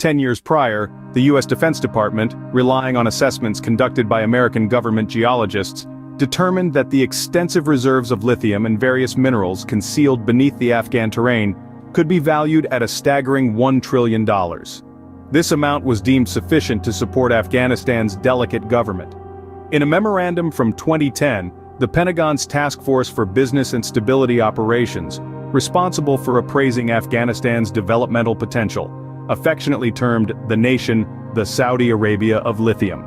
10 years prior, the U.S. Defense Department, relying on assessments conducted by American government geologists, determined that the extensive reserves of lithium and various minerals concealed beneath the Afghan terrain could be valued at a staggering $1 trillion. This amount was deemed sufficient to support Afghanistan's delicate government. In a memorandum from 2010, the Pentagon's Task Force for Business and Stability Operations, responsible for appraising Afghanistan's developmental potential, affectionately termed the nation the Saudi Arabia of lithium.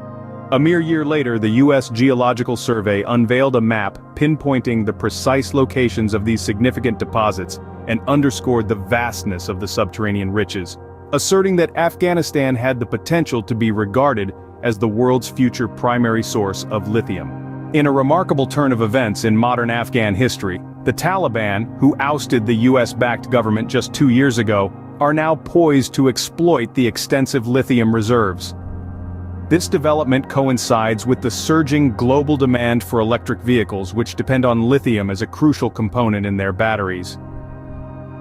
A mere year later, the U.S. Geological Survey unveiled a map pinpointing the precise locations of these significant deposits and underscored the vastness of the subterranean riches, asserting that Afghanistan had the potential to be regarded as the world's future primary source of lithium. In a remarkable turn of events in modern Afghan history, the Taliban, who ousted the US-backed government just 2 years ago, are now poised to exploit the extensive lithium reserves. This development coincides with the surging global demand for electric vehicles, which depend on lithium as a crucial component in their batteries.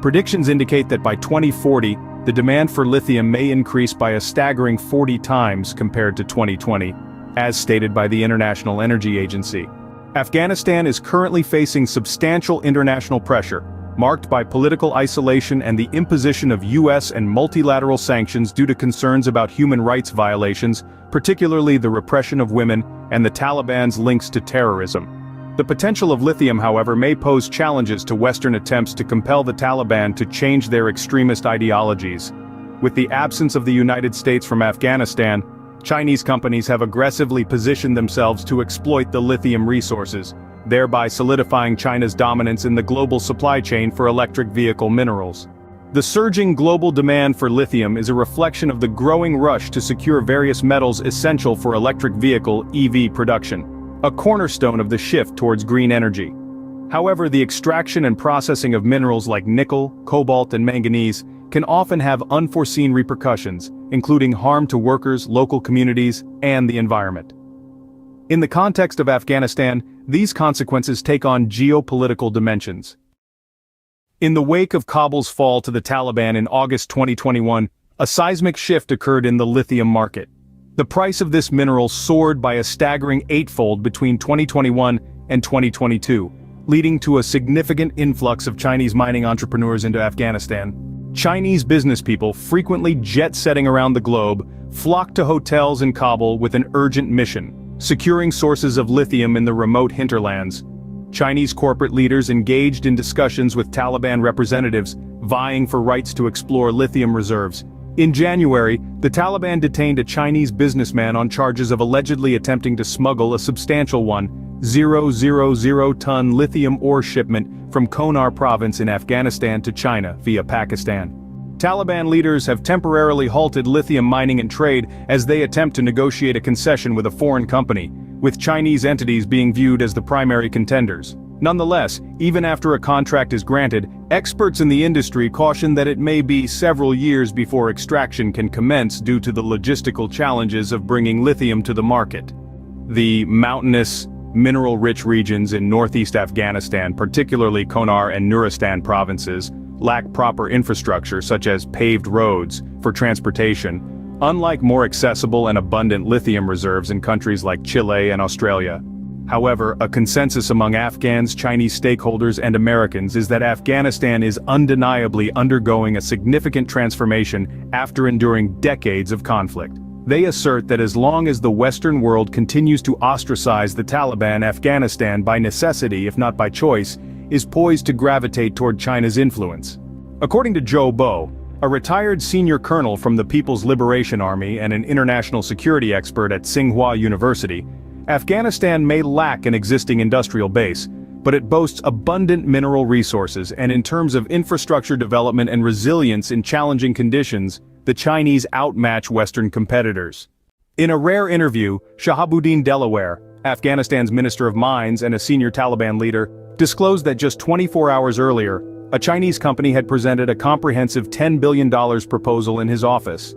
Predictions indicate that by 2040, the demand for lithium may increase by a staggering 40 times compared to 2020, as stated by the International Energy Agency. Afghanistan is currently facing substantial international pressure, marked by political isolation and the imposition of U.S. and multilateral sanctions due to concerns about human rights violations, particularly the repression of women and the Taliban's links to terrorism. The potential of lithium, however, may pose challenges to Western attempts to compel the Taliban to change their extremist ideologies. With the absence of the United States from Afghanistan, Chinese companies have aggressively positioned themselves to exploit the lithium resources, thereby solidifying China's dominance in the global supply chain for electric vehicle minerals. The surging global demand for lithium is a reflection of the growing rush to secure various metals essential for electric vehicle (EV) production, a cornerstone of the shift towards green energy. However, the extraction and processing of minerals like nickel, cobalt, and manganese can often have unforeseen repercussions, including harm to workers, local communities, and the environment. In the context of Afghanistan, these consequences take on geopolitical dimensions. In the wake of Kabul's fall to the Taliban in August 2021, a seismic shift occurred in the lithium market. The price of this mineral soared by a staggering eightfold between 2021 and 2022, leading to a significant influx of Chinese mining entrepreneurs into Afghanistan. Chinese businesspeople, frequently jet-setting around the globe, flocked to hotels in Kabul with an urgent mission: securing sources of lithium in the remote hinterlands. Chinese corporate leaders engaged in discussions with Taliban representatives, vying for rights to explore lithium reserves. In January, the Taliban detained a Chinese businessman on charges of allegedly attempting to smuggle a substantial 1,000-ton lithium ore shipment from Konar province in Afghanistan to China via Pakistan. Taliban leaders have temporarily halted lithium mining and trade as they attempt to negotiate a concession with a foreign company, with Chinese entities being viewed as the primary contenders. Nonetheless, even after a contract is granted, experts in the industry caution that it may be several years before extraction can commence due to the logistical challenges of bringing lithium to the market. The mountainous, mineral-rich regions in northeast Afghanistan, particularly Konar and Nuristan provinces, lack proper infrastructure such as paved roads for transportation, unlike more accessible and abundant lithium reserves in countries like Chile and Australia. However, a consensus among Afghans, Chinese stakeholders, and Americans is that Afghanistan is undeniably undergoing a significant transformation after enduring decades of conflict. They assert that as long as the Western world continues to ostracize the Taliban, Afghanistan, by necessity if not by choice, is poised to gravitate toward China's influence. According to Zhou Bo, a retired senior colonel from the People's Liberation Army and an international security expert at Tsinghua University, Afghanistan may lack an existing industrial base, but it boasts abundant mineral resources, and in terms of infrastructure development and resilience in challenging conditions, the Chinese outmatch Western competitors. In a rare interview, Shahabuddin Delaware, Afghanistan's Minister of Mines and a senior Taliban leader, disclosed that just 24 hours earlier, a Chinese company had presented a comprehensive $10 billion proposal in his office.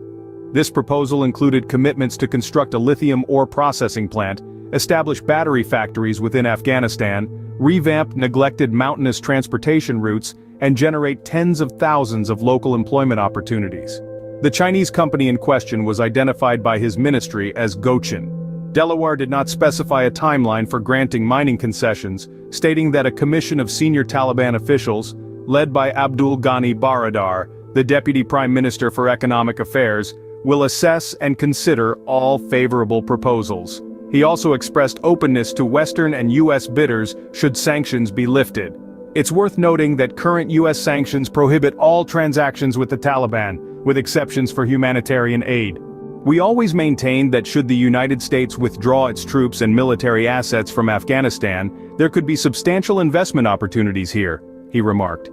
This proposal included commitments to construct a lithium ore processing plant, establish battery factories within Afghanistan, revamp neglected mountainous transportation routes, and generate tens of thousands of local employment opportunities. The Chinese company in question was identified by his ministry as Gochin. Delaware did not specify a timeline for granting mining concessions, stating that a commission of senior Taliban officials, led by Abdul Ghani Baradar, the Deputy Prime Minister for Economic Affairs, will assess and consider all favorable proposals. He also expressed openness to Western and U.S. bidders should sanctions be lifted. It's worth noting that current U.S. sanctions prohibit all transactions with the Taliban, with exceptions for humanitarian aid. We always maintained that should the United States withdraw its troops and military assets from Afghanistan, there could be substantial investment opportunities here, he remarked.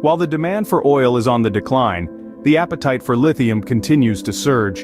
While the demand for oil is on the decline, the appetite for lithium continues to surge.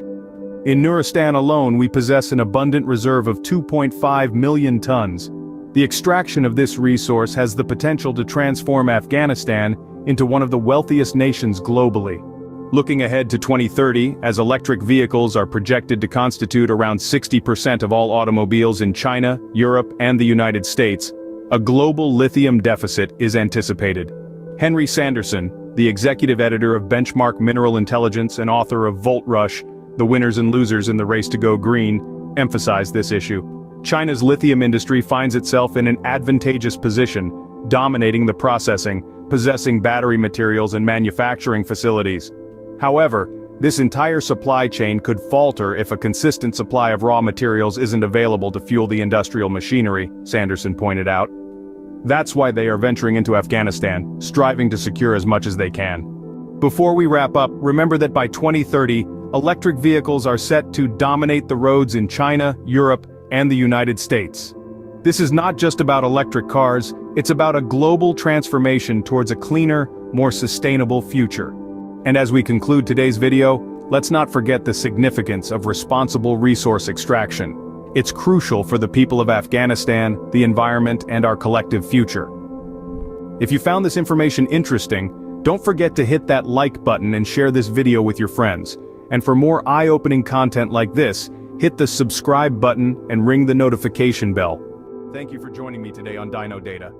In Nuristan alone, we possess an abundant reserve of 2.5 million tons. The extraction of this resource has the potential to transform Afghanistan into one of the wealthiest nations globally. Looking ahead to 2030, as electric vehicles are projected to constitute around 60% of all automobiles in China, Europe, and the United States, a global lithium deficit is anticipated. Henry Sanderson, the executive editor of Benchmark Mineral Intelligence and author of Volt Rush, The Winners and Losers in the Race to Go Green, emphasized this issue. China's lithium industry finds itself in an advantageous position, dominating the processing, possessing battery materials and manufacturing facilities. However, this entire supply chain could falter if a consistent supply of raw materials isn't available to fuel the industrial machinery, Sanderson pointed out. That's why they are venturing into Afghanistan, striving to secure as much as they can. Before we wrap up, remember that by 2030, electric vehicles are set to dominate the roads in China, Europe, and the United States. This is not just about electric cars, it's about a global transformation towards a cleaner, more sustainable future. And as we conclude today's video, let's not forget the significance of responsible resource extraction. It's crucial for the people of Afghanistan, the environment, and our collective future. If you found this information interesting, don't forget to hit that like button and share this video with your friends. And for more eye-opening content like this, hit the subscribe button and ring the notification bell. Thank you for joining me today on Dino Data.